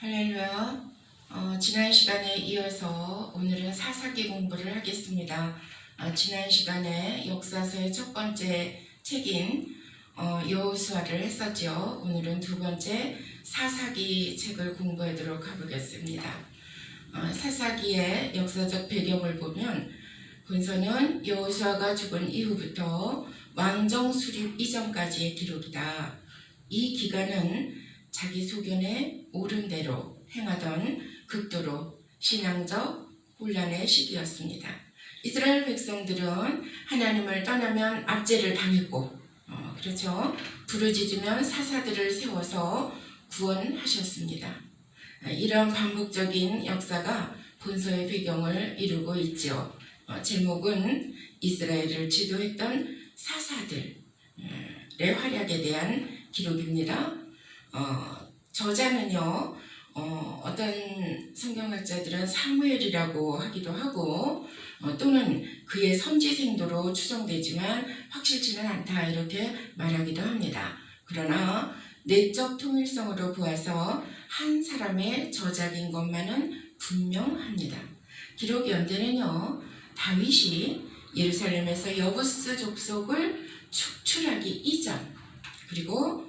할렐루야. 지난 시간에 이어서 오늘은 사사기 공부를 하겠습니다. 지난 시간에 역사서의 첫 번째 책인 여호수아를 했었죠. 오늘은 두 번째 사사기 책을 공부하도록 가보겠습니다. 사사기의 역사적 배경을 보면 본서는 여호수아가 죽은 이후부터 왕정 수립 이전까지의 기록이다. 이 기간은 자기 소견에 옳은 대로 행하던 극도로 신앙적 혼란의 시기였습니다. 이스라엘 백성들은 하나님을 떠나면 압제를 당했고 그렇죠. 부르짖으면 사사들을 세워서 구원하셨습니다. 이런 반복적인 역사가 본서의 배경을 이루고 있죠. 제목은 이스라엘을 지도했던 사사들의 활약에 대한 기록입니다. 저자는요, 어떤 성경학자들은 사무엘이라고 하기도 하고 또는 그의 선지생도로 추정되지만 확실치는 않다 이렇게 말하기도 합니다. 그러나 내적 통일성으로 보아서 한 사람의 저작인 것만은 분명합니다. 기록 연대는요, 다윗이 예루살렘에서 여부스 족속을 축출하기 이전 그리고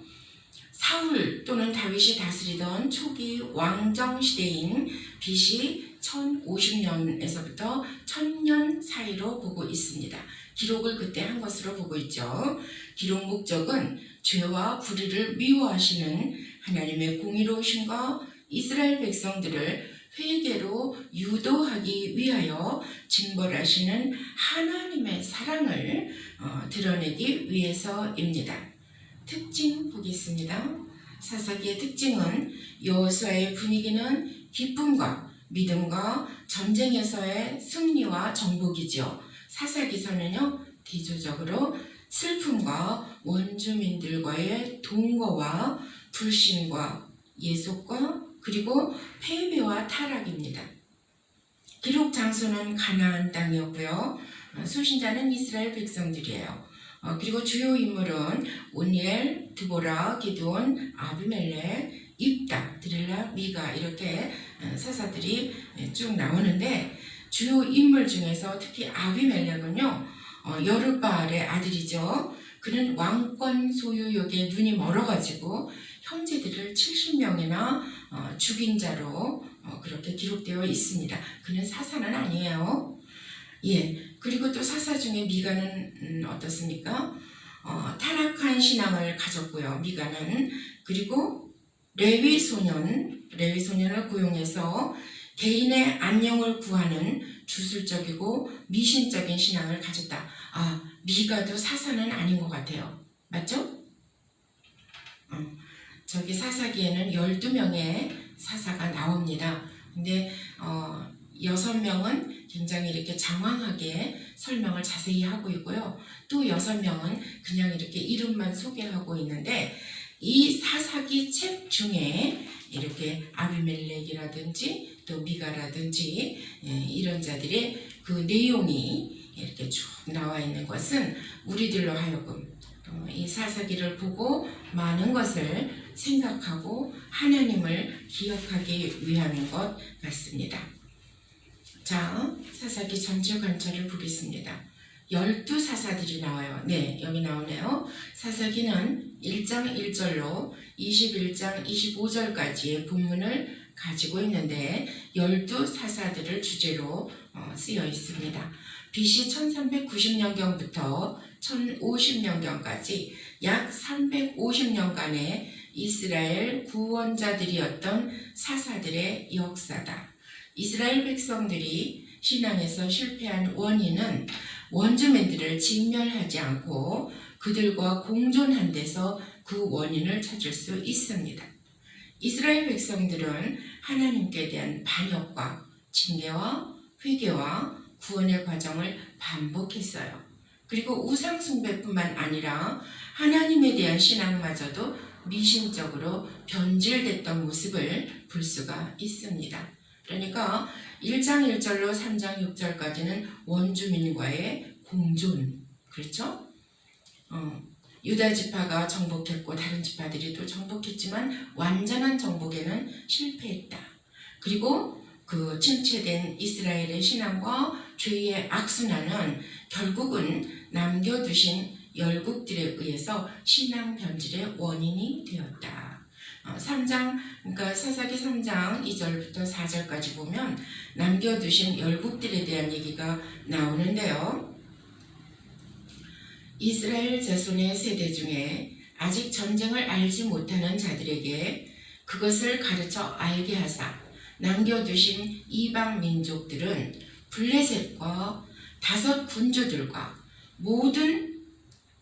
사울 또는 다윗이 다스리던 초기 왕정 시대인 BC 1050년에서부터 1000년 사이로 보고 있습니다. 기록을 그때 한 것으로 보고 있죠. 기록 목적은 죄와 불의를 미워하시는 하나님의 공의로우심과 이스라엘 백성들을 회개로 유도하기 위하여 징벌하시는 하나님의 사랑을 드러내기 위해서입니다. 특징 보겠습니다. 사사기의 특징은 여호수아의 분위기는 기쁨과 믿음과 전쟁에서의 승리와 정복이죠. 사사기서는요, 대조적으로 슬픔과 원주민들과의 동거와 불신과 예속과 그리고 패배와 타락입니다. 기록 장소는 가나안 땅이었고요. 수신자는 이스라엘 백성들이에요. 그리고 주요 인물은 오니엘, 드보라, 기드온, 아비멜렉, 입다, 드릴라, 미가 이렇게 사사들이 쭉 나오는데 주요 인물 중에서 특히 아비멜렉은요, 여룻바알의 아들이죠. 그는 왕권 소유욕에 눈이 멀어가지고 형제들을 70명이나 죽인 자로 그렇게 기록되어 있습니다. 그는 사사는 아니에요. 그리고 또 사사 중에 미가는 어떻습니까? 타락한 신앙을 가졌고요. 미가는 그리고 레위 소년을 고용해서 개인의 안녕을 구하는 주술적이고 미신적인 신앙을 가졌다. 미가도 사사는 아닌 것 같아요. 맞죠? 저기 사사기에는 12명의 사사가 나옵니다. 근데 6명은 굉장히 이렇게 장황하게 설명을 자세히 하고 있고요. 또 6명은 그냥 이렇게 이름만 소개하고 있는데 이 사사기 책 중에 이렇게 아비멜렉이라든지 또 미가라든지 이런 자들의 그 내용이 이렇게 쭉 나와 있는 것은 우리들로 하여금 이 사사기를 보고 많은 것을 생각하고 하나님을 기억하기 위함인 것 같습니다. 자, 사사기 전체 관찰을 보겠습니다. 12사사들이 나와요. 여기 나오네요. 사사기는 1장 1절로 21장 25절까지의 본문을 가지고 있는데 12사사들을 주제로 쓰여 있습니다. BC 1390년경부터 1050년경까지 약 350년간의 이스라엘 구원자들이었던 사사들의 역사다. 이스라엘 백성들이 신앙에서 실패한 원인은 원주민들을 진멸하지 않고 그들과 공존한 데서 그 원인을 찾을 수 있습니다. 이스라엘 백성들은 하나님께 대한 반역과 징계와 회개와 구원의 과정을 반복했어요. 그리고 우상숭배뿐만 아니라 하나님에 대한 신앙마저도 미신적으로 변질됐던 모습을 볼 수가 있습니다. 그러니까 1장 1절로 3장 6절까지는 원주민과의 공존, 그렇죠? 유다 지파가 정복했고 다른 지파들이 또 정복했지만 완전한 정복에는 실패했다. 그리고 그 침체된 이스라엘의 신앙과 죄의 악순환은 결국은 남겨두신 열국들에 의해서 신앙 변질의 원인이 되었다. 3장, 그러니까 사사기 3장 2절부터 4절까지 보면 남겨두신 열국들에 대한 얘기가 나오는데요. 이스라엘 자손의 세대 중에 아직 전쟁을 알지 못하는 자들에게 그것을 가르쳐 알게 하사 남겨두신 이방 민족들은 블레셋과 5 군주들과 모든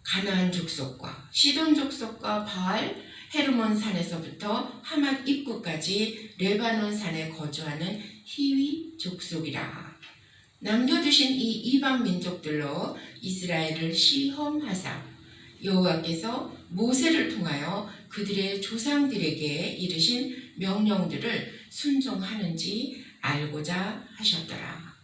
가나안 족속과 시돈 족속과 바알 헤르몬 산에서부터 하맛 입구까지 레바논 산에 거주하는 히위 족속이라. 남겨두신 이 이방 민족들로 이스라엘을 시험하사 여호와께서 모세를 통하여 그들의 조상들에게 이르신 명령들을 순종하는지 알고자 하셨더라.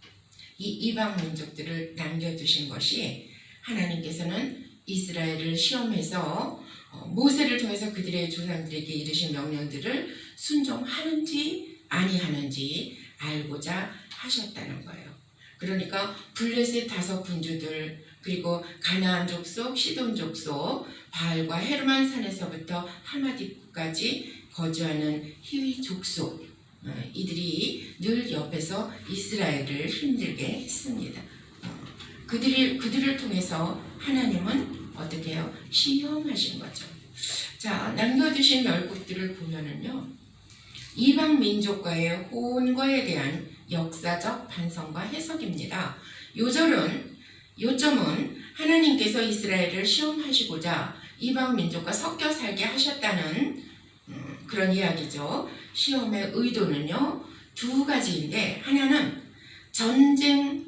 이 이방 민족들을 남겨두신 것이 하나님께서는 이스라엘을 시험해서 모세를 통해서 그들의 조상들에게 이르신 명령들을 순종하는지 아니하는지 알고자 하셨다는 거예요. 그러니까 블레셋 5 군주들, 그리고 가나안 족속, 시돈 족속, 바알과 헤르만 산에서부터 하맛 입구까지 거주하는 히위 족속, 이들이 늘 옆에서 이스라엘을 힘들게 했습니다. 그들을 통해서 하나님은 어떻게 해요? 시험하신 거죠. 자, 남겨두신 열국들을 보면은요, 이방 민족과의 혼과에 대한 역사적 반성과 해석입니다. 요점은 하나님께서 이스라엘을 시험하시고자 이방 민족과 섞여 살게 하셨다는 그런 이야기죠. 시험의 의도는요, 2 가지인데, 하나는 전쟁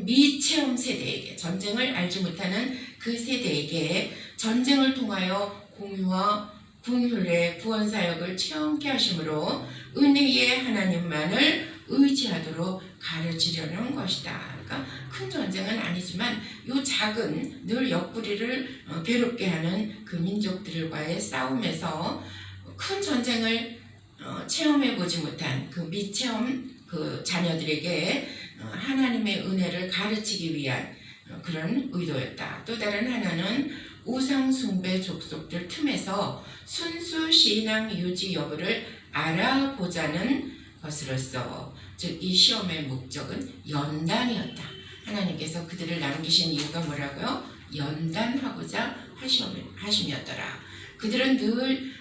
미체험 세대에게, 전쟁을 알지 못하는 그 세대에게 전쟁을 통하여 공유와 궁율의 구원사역을 체험케 하심으로 은혜의 하나님만을 의지하도록 가르치려는 것이다. 그러니까 큰 전쟁은 아니지만 요 작은 늘 옆구리를 괴롭게 하는 그 민족들과의 싸움에서 큰 전쟁을 체험해보지 못한 그 미체험 그 자녀들에게 하나님의 은혜를 가르치기 위한 그런 의도였다. 또 다른 하나는 우상숭배 족속들 틈에서 순수 신앙 유지 여부를 알아보자는 것으로서, 즉 이 시험의 목적은 연단이었다. 하나님께서 그들을 남기신 이유가 뭐라고요? 연단하고자 하심이었더라. 그들은 늘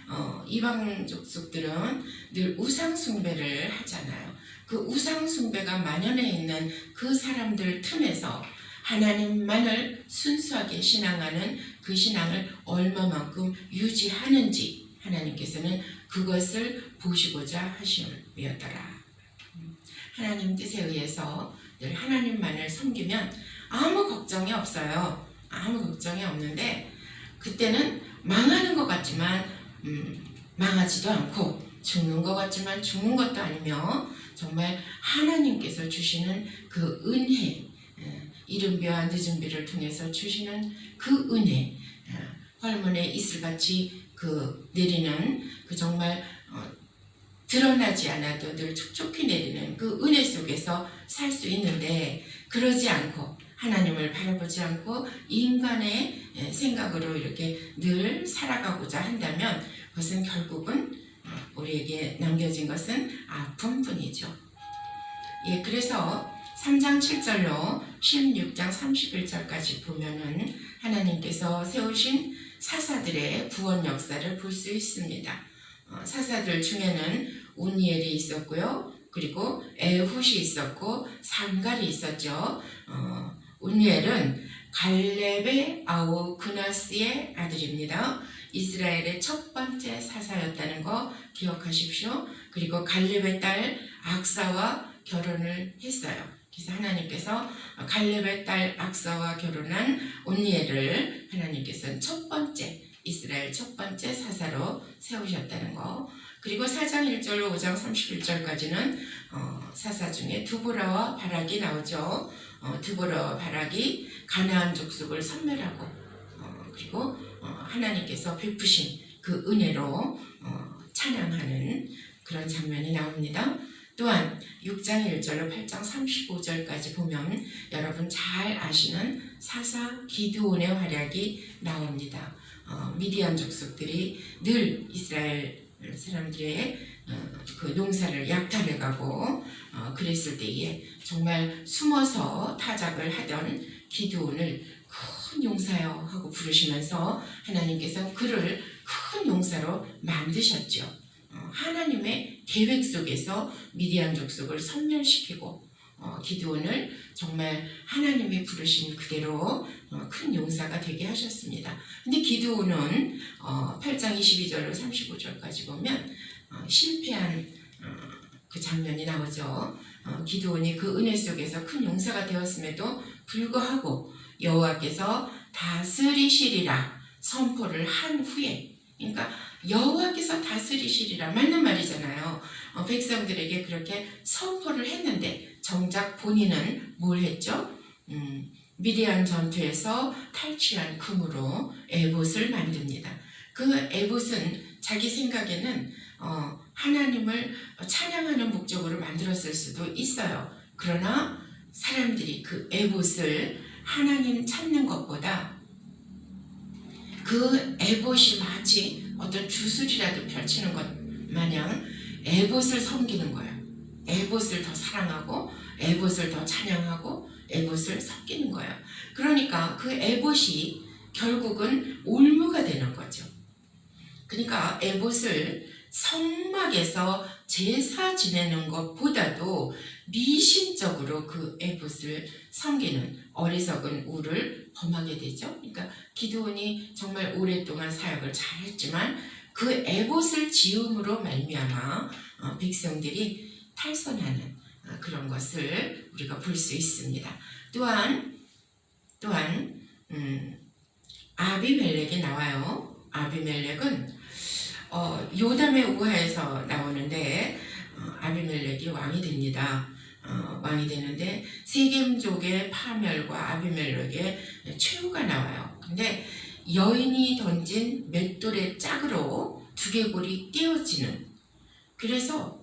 이방 족속들은 늘 우상숭배를 하잖아요. 그 우상숭배가 만연해 있는 그 사람들 틈에서 하나님만을 순수하게 신앙하는 그 신앙을 얼마만큼 유지하는지 하나님께서는 그것을 보시고자 하심이었더라. 하나님 뜻에 의해서 늘 하나님만을 섬기면 아무 걱정이 없어요. 아무 걱정이 없는데 그때는 망하는 것 같지만 망하지도 않고 죽는 것 같지만 죽는 것도 아니며 정말 하나님께서 주시는 그 은혜, 이른 비와 늦은 비를 통해서 주시는 그 은혜, 헐문에 이슬같이 그 내리는 그 정말 드러나지 않아도 늘 촉촉히 내리는 그 은혜 속에서 살 수 있는데, 그러지 않고 하나님을 바라보지 않고 인간의 생각으로 이렇게 늘 살아가고자 한다면 그것은 결국은 우리에게 남겨진 것은 아픔뿐이죠. 예, 그래서 3장 7절로 16장 31절까지 보면은 하나님께서 세우신 사사들의 구원 역사를 볼 수 있습니다. 사사들 중에는 운니엘이 있었고요. 그리고 에훗이 있었고 삼갈이 있었죠. 운니엘은 갈렙의 아우 그나스의 아들입니다. 이스라엘의 첫 번째 사사였다는 거 기억하십시오. 그리고 갈렙의 딸 악사와 결혼을 했어요. 그래서 하나님께서 갈렙의 딸 악사와 결혼한 온니엘을 하나님께서는 첫 번째, 이스라엘 첫 번째 사사로 세우셨다는 거. 그리고 4장 1절로 5장 31절까지는 사사 중에 드보라와 바락이 나오죠. 드보라와 바락이 가나안 족속을 섬멸하고 그리고 하나님께서 베푸신 그 은혜로 찬양하는 그런 장면이 나옵니다. 또한 6장 1절로 8장 35절까지 보면 여러분 잘 아시는 사사 기드온의 활약이 나옵니다. 미디안 족속들이 늘 이스라엘 사람들의 그 농사를 약탈해가고 그랬을 때에 정말 숨어서 타작을 하던 기드온을 큰 용사여 하고 부르시면서 하나님께서 그를 큰 용사로 만드셨죠. 하나님의 계획 속에서 미디안 족속을 섬멸시키고 기드온을 정말 하나님이 부르신 그대로 큰 용사가 되게 하셨습니다. 근데 기드온은 8장 22절로 35절까지 보면 실패한 그 장면이 나오죠. 기드온이 그 은혜 속에서 큰 용사가 되었음에도 불구하고 여호와께서 다스리시리라 선포를 한 후에, 그러니까 여호와께서 다스리시리라 맞는 말이잖아요. 백성들에게 그렇게 선포를 했는데 정작 본인은 뭘 했죠? 미디안 전투에서 탈취한 금으로 에봇을 만듭니다. 그 에봇은 자기 생각에는 하나님을 찬양하는 목적으로 만들었을 수도 있어요. 그러나 사람들이 그 에봇을 하나님 찾는 것보다 그 에봇이 마치 어떤 주술이라도 펼치는 것 마냥 에봇을 섬기는 거예요. 에봇을 더 사랑하고 에봇을 더 찬양하고 에봇을 섬기는 거예요. 그러니까 그 에봇이 결국은 올무가 되는 거죠. 그러니까 에봇을 성막에서 제사 지내는 것보다도 미신적으로 그 에봇을 섬기는 어리석은 우를 범하게 되죠. 그러니까 기드온이 정말 오랫동안 사역을 잘했지만 그 에봇을 지음으로 말미암아 백성들이 탈선하는 그런 것을 우리가 볼 수 있습니다. 또한 아비멜렉이 나와요. 아비멜렉은 요담의 우화에서 나오는데 아비멜렉이 왕이 됩니다. 왕이 되는데 세겜족의 파멸과 아비멜렉의 최후가 나와요. 근데 여인이 던진 맷돌의 짝으로 두개골이 떼어지는, 그래서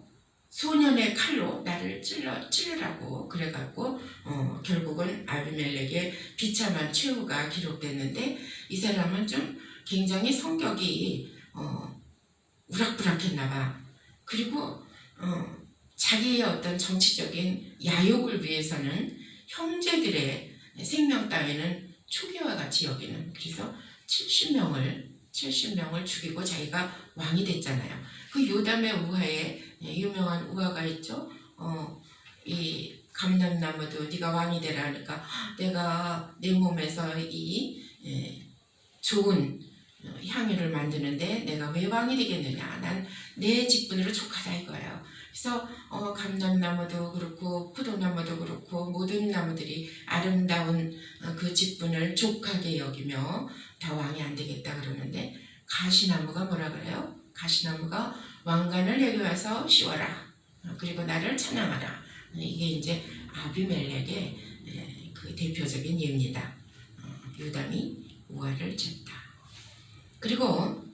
소년의 칼로 나를 찌르라고 그래갖고 결국은 아비멜렉의 비참한 최후가 기록됐는데, 이 사람은 좀 굉장히 성격이 우락부락했나봐. 그리고 자기의 어떤 정치적인 야욕을 위해서는 형제들의 생명 따위는 초기와 같이 여기는, 그래서 70명을 죽이고 자기가 왕이 됐잖아요. 그 요담의 우화에 유명한 우화가 있죠. 이 감람나무도 네가 왕이 되라 하니까 내가 내 몸에서 이 좋은 향유를 만드는데 내가 왜 왕이 되겠느냐, 난 내 직분으로 족하다 이거예요. 그래서 감람나무도 그렇고 포도나무도 그렇고 모든 나무들이 아름다운 그 직분을 족하게 여기며 다 왕이 안 되겠다 그러는데, 가시나무가 뭐라 그래요? 가시나무가 왕관을 내게 와서 씌워라, 그리고 나를 찬양하라. 이게 이제 아비멜렉의 그 대표적인 예입니다. 요담이 우화를 쳤다. 그리고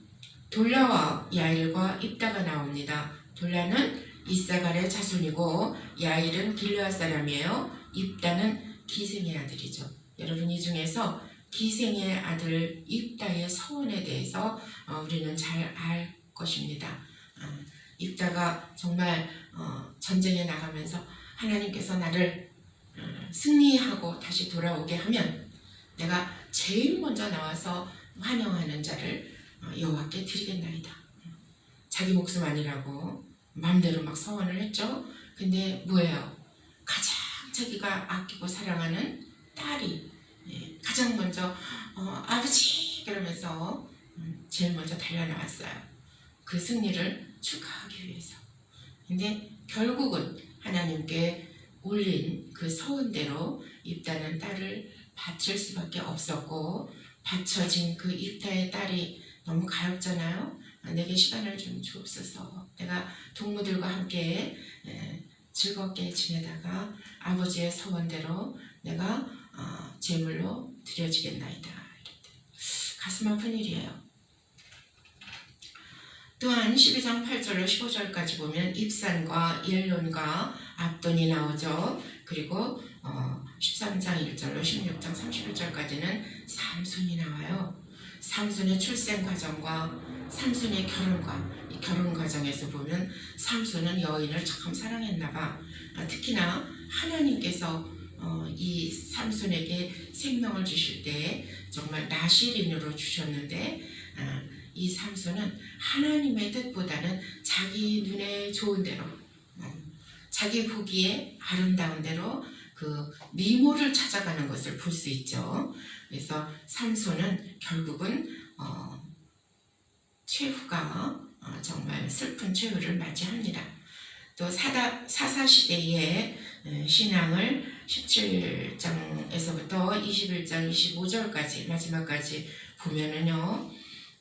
돌라와 야일과 입다가 나옵니다. 돌라는 이사갈의 자손이고 야일은 길르앗 사람이에요. 입다는 기생의 아들이죠. 여러분, 이 중에서 기생의 아들 입다의 서원에 대해서 우리는 잘 알 것입니다. 입다가 정말 전쟁에 나가면서 하나님께서 나를 승리하고 다시 돌아오게 하면 내가 제일 먼저 나와서 환영하는 자를 여호와께 드리겠나이다. 자기 목숨 아니라고 마음대로 막 서원을 했죠. 근데 뭐예요? 가장 자기가 아끼고 사랑하는 딸이 가장 먼저 아버지 그러면서 제일 먼저 달려나왔어요. 그 승리를 축하하기 위해서. 근데 결국은 하나님께 올린 그 서원대로 입다는 딸을 바칠 수밖에 없었고, 바쳐진 그 입다의 딸이 너무 가엾잖아요. 내게 시간을 좀 주옵소서. 내가 동무들과 함께 즐겁게 지내다가 아버지의 서원대로 내가 제물로 드려지겠나이다. 가슴 아픈 일이에요. 또한 12장 8절로 15절까지 보면 입산과 일론과 압돈이 나오죠. 그리고 13장 1절로 16장 31절까지는 삼손이 나와요. 삼손의 출생 과정과 삼손의 결혼과 이 결혼 과정에서 보면 삼손은 여인을 참 사랑했나 봐. 특히나 하나님께서 이 삼손에게 생명을 주실 때 정말 나실인으로 주셨는데 이 삼손은 하나님의 뜻보다는 자기 눈에 좋은 대로 자기 보기에 아름다운 대로 그 미모를 찾아가는 것을 볼 수 있죠. 그래서 삼손은 결국은 최후가 정말 슬픈 최후를 맞이합니다. 또 사사시대의 신앙을 17장에서부터 21장 25절까지 마지막까지 보면은요,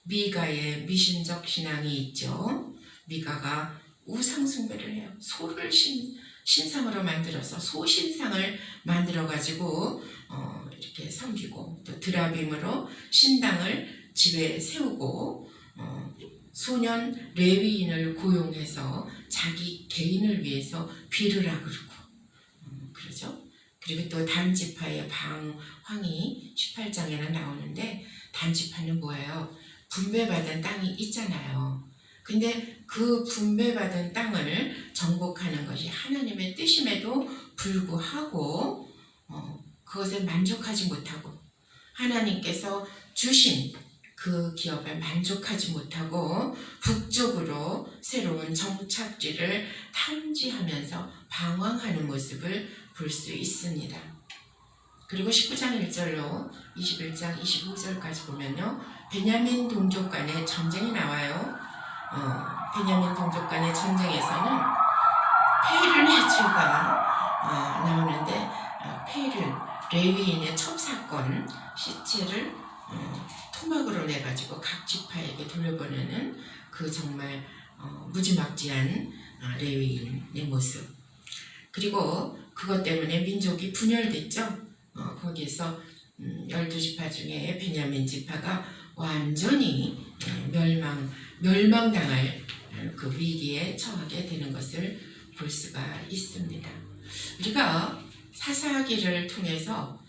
미가의 미신적 신앙이 있죠. 미가가 우상숭배를 해요. 소를 신상으로 만들어서 소신상을 만들어 가지고 이렇게 섬기고, 또 드라빔으로 신당을 집에 세우고 소년 레위인을 고용해서 자기 개인을 위해서 비르라 그러고 그러죠. 그리고 또 단지파의 방황이 18장에는 나오는데, 단지파는 뭐예요? 분배받은 땅이 있잖아요. 근데 그 분배받은 땅을 정복하는 것이 하나님의 뜻임에도 불구하고 그것에 만족하지 못하고 하나님께서 주신 그 기업에 만족하지 못하고 북쪽으로 새로운 정착지를 탐지하면서 방황하는 모습을 볼 수 있습니다. 그리고 19장 1절로 21장 25절까지 보면요, 베냐민 동족 간의 전쟁이 나와요. 베냐민 동족 간의 전쟁에서는 페이르네츠가 나오는데, 페이르 레위인의 첩사건 시체를 토막으로 내가지고 각 지파에게 돌려보내는 그 정말 무지막지한 레위인의 모습. 그리고 그것 때문에 민족이 분열됐죠. 거기서 12지파 중에 베냐민 지파가 완전히 멸망당할 그 위기에 처하게 되는 것을 볼 수가 있습니다. 우리가 사사기를 통해서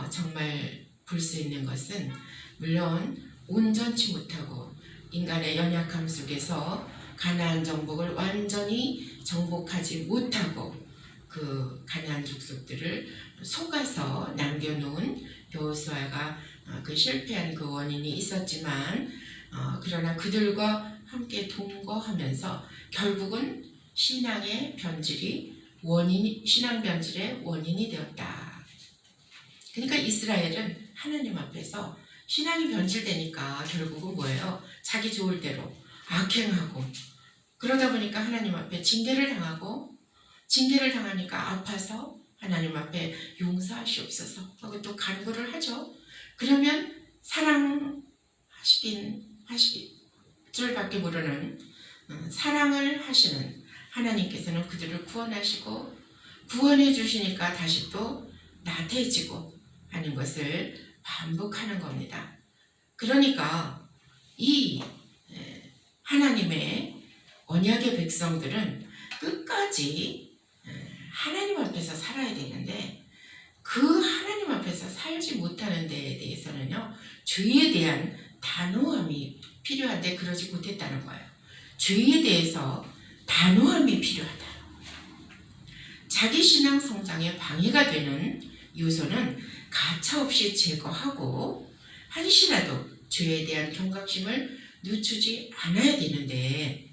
정말 볼 수 있는 것은, 물론 온전치 못하고 인간의 연약함 속에서 가나안 정복을 완전히 정복하지 못하고 그 가나안 족속들을 속아서 남겨놓은 여호수아가 그 실패한 그 원인이 있었지만, 그러나 그들과 함께 동거하면서 결국은 신앙의 변질의 원인이 되었다. 그러니까 이스라엘은 하나님 앞에서 신앙이 변질되니까 결국은 뭐예요? 자기 좋을 대로 악행하고, 그러다 보니까 하나님 앞에 징계를 당하고, 징계를 당하니까 아파서 하나님 앞에 용서하시옵소서 하고 또 간구를 하죠. 그러면 사랑하실 줄밖에 모르는 사랑을 하시는 하나님께서는 그들을 구원하시고, 구원해 주시니까 다시 또 나태해지고 하는 것을 반복하는 겁니다. 그러니까 이 하나님의 언약의 백성들은 끝까지 하나님 앞에서 살아야 되는데, 그 하나님 앞에서 살지 못하는 데에 대해서는요, 죄에 대한 단호함이 필요한데 그러지 못했다는 거예요. 죄에 대해서 단호함이 필요하다. 자기 신앙 성장에 방해가 되는 요소는 가차없이 제거하고 한시라도 죄에 대한 경각심을 늦추지 않아야 되는데,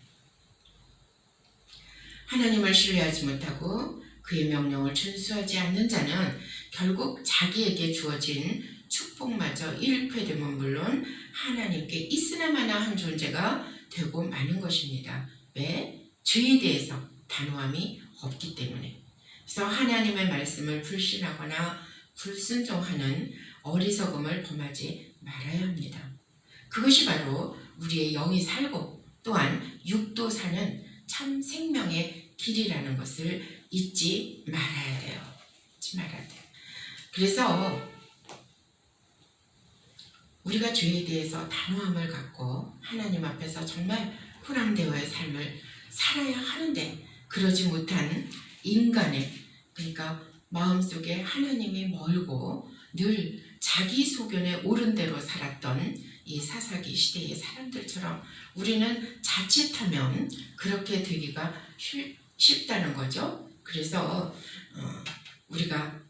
하나님을 신뢰하지 못하고 그의 명령을 준수하지 않는 자는 결국 자기에게 주어진 축복마저 잃게 되면 물론 하나님께 있으나마나 한 존재가 되고 마는 것입니다. 왜? 죄에 대해서 단호함이 없기 때문에. 그래서 하나님의 말씀을 불신하거나 불순종하는 어리석음을 범하지 말아야 합니다. 그것이 바로 우리의 영이 살고 또한 육도 사는 참 생명의 길이라는 것을 잊지 말아야 돼요. 그래서 우리가 죄에 대해서 단호함을 갖고 하나님 앞에서 정말 호남되어의 삶을 살아야 하는데 그러지 못한 인간의 그러니까 마음속에 하나님이 멀고 늘 자기 소견에 옳은 대로 살았던 이 사사기 시대의 사람들처럼 우리는 자칫하면 그렇게 되기가 쉽다는 거죠. 그래서 우리가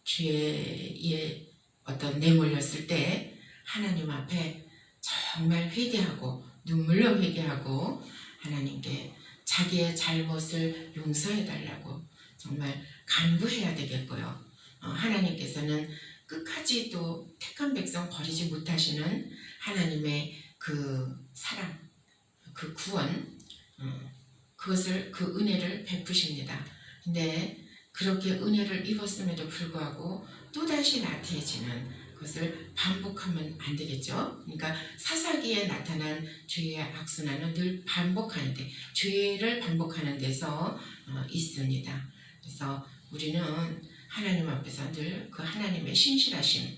죄에 어떤 내몰렸을 때 하나님 앞에 정말 회개하고 눈물로 회개하고 하나님께 자기의 잘못을 용서해 달라고 정말 간구해야 되겠고요. 하나님께서는 끝까지 또 택한 백성 버리지 못하시는 하나님의 그 사랑, 그 구원, 그것을 그 은혜를 베푸십니다. 근데 그렇게 은혜를 입었음에도 불구하고 또다시 나태해지는 것을 반복하면 안 되겠죠. 그러니까 사사기에 나타난 죄의 악순환은 늘 반복하는데 죄를 반복하는 데서 있습니다. 그래서 우리는 하나님 앞에서 늘 그 하나님의 신실하심,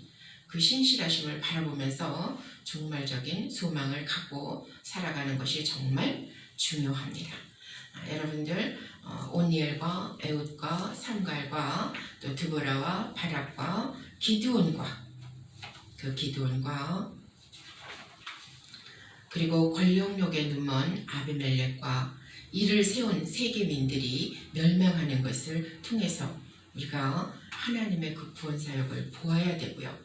그 신실하심을 바라보면서 종말적인 소망을 갖고 살아가는 것이 정말 중요합니다. 여러분들 온니엘과 에훗과 삼갈과 또 드보라와 바락과 기드온과 그리고 권력욕에 눈먼 아비멜렉과 이를 세운 세계민들이 멸망하는 것을 통해서 우리가 하나님의 그 구원 사역을 보아야 되고요.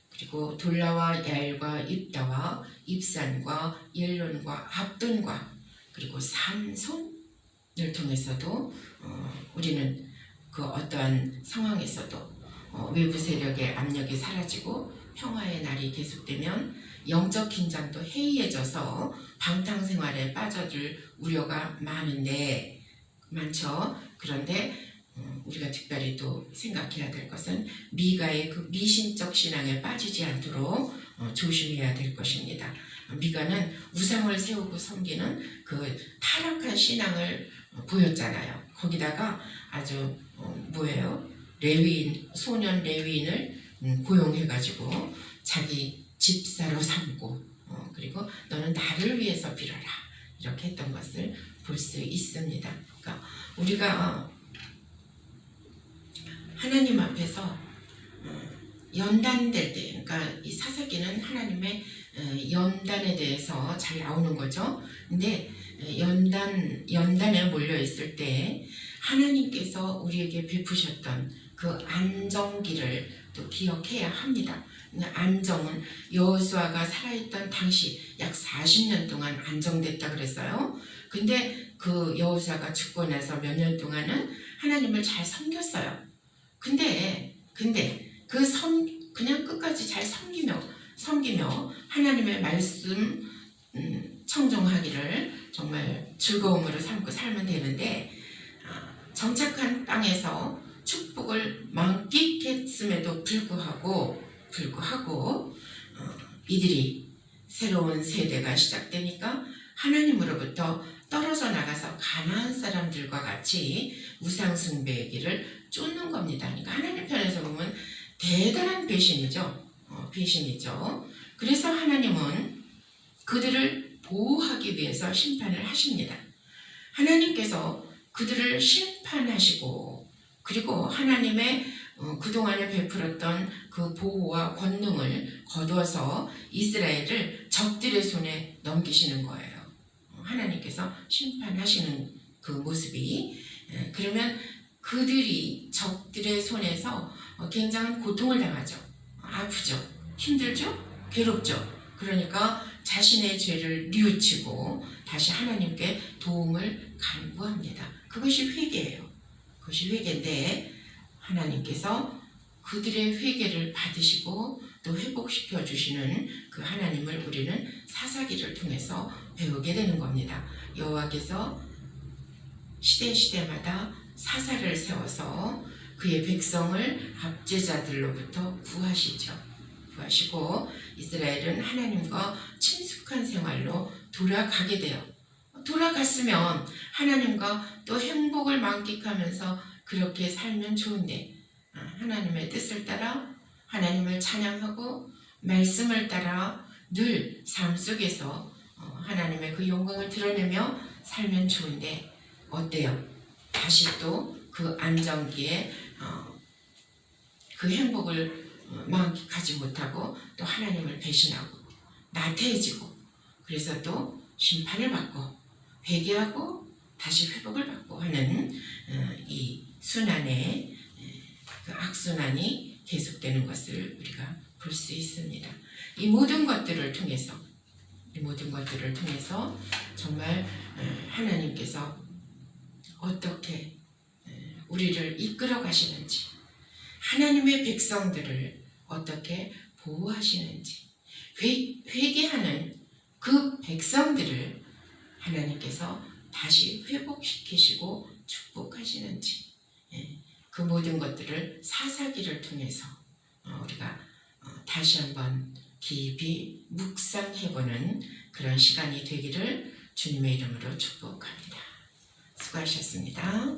그리고 돌라와 야엘과 입다와 입산과 옐론과 압돈과 그리고 삼손을 통해서도 우리는 그 어떠한 상황에서도 외부 세력의 압력이 사라지고 평화의 날이 계속되면 영적 긴장도 해이해져서 방탕생활에 빠져들 우려가 많죠. 그런데 우리가 특별히 또 생각해야 될 것은 미가의 그 미신적 신앙에 빠지지 않도록 조심해야 될 것입니다. 미가는 우상을 세우고 섬기는 그 타락한 신앙을 보였잖아요. 거기다가 아주 레위인, 소년 레위인을 고용해가지고 자기 집사로 삼고 그리고 너는 나를 위해서 빌어라 이렇게 했던 것을 볼 수 있습니다. 그러니까 우리가 하나님 앞에서 연단될 때, 그러니까 이 사사기는 하나님의 연단에 대해서 잘 나오는 거죠. 근데 연단에 몰려 있을 때 하나님께서 우리에게 베푸셨던 그 안정기를 또 기억해야 합니다. 안정은 여호수아가 살아있던 당시 약 40년 동안 안정됐다 그랬어요. 근데 그 여호수아가 죽고 나서 몇 년 동안은 하나님을 잘 섬겼어요. 근데 그냥 끝까지 잘 섬기며 하나님의 말씀 청종하기를 정말 즐거움으로 삼고 살면 되는데 정착한 땅에서 축복을 만끽했음에도 불구하고 이들이 새로운 세대가 시작되니까 하나님으로부터 떨어져 나가서 가나안 사람들과 같이 우상 숭배의 길을 쫓는 겁니다. 그러니까 하나님 편에서 보면 대단한 배신이죠. 그래서 하나님은 그들을 보호하기 위해서 심판을 하십니다. 하나님께서 그들을 심판하시고 그리고 하나님의 그동안에 베풀었던 그 보호와 권능을 거두어서 이스라엘을 적들의 손에 넘기시는 거예요. 하나님께서 심판하시는 그 모습이 그러면 그들이 적들의 손에서 굉장한 고통을 당하죠. 아프죠. 힘들죠. 괴롭죠. 그러니까 자신의 죄를 뉘우치고 다시 하나님께 도움을 간구합니다. 그것이 회개예요. 그것이 회개인데 하나님께서 그들의 회개를 받으시고 또 회복시켜 주시는 그 하나님을 우리는 사사기를 통해서 배우게 되는 겁니다. 여호와께서 시대마다 사사를 세워서 그의 백성을 압제자들로부터 구하시고 이스라엘은 하나님과 친숙한 생활로 돌아가게 돼요. 돌아갔으면 하나님과 또 행복을 만끽하면서 그렇게 살면 좋은데 하나님의 뜻을 따라 하나님을 찬양하고 말씀을 따라 늘 삶 속에서 하나님의 그 영광을 드러내며 살면 좋은데 어때요? 다시 또 그 안정기에 그 행복을 만끽하지 못하고 또 하나님을 배신하고 나태해지고 그래서 또 심판을 받고 회개하고 다시 회복을 받고 하는 이 순환의 그 악순환이 계속되는 것을 우리가 볼 수 있습니다. 이 모든 것들을 통해서 정말 하나님께서 어떻게 우리를 이끌어 가시는지, 하나님의 백성들을 어떻게 보호하시는지, 회개하는 그 백성들을 하나님께서 다시 회복시키시고 축복하시는지, 그 모든 것들을 사사기를 통해서 우리가 다시 한번 깊이 묵상해보는 그런 시간이 되기를 주님의 이름으로 축복합니다. 수고하셨습니다.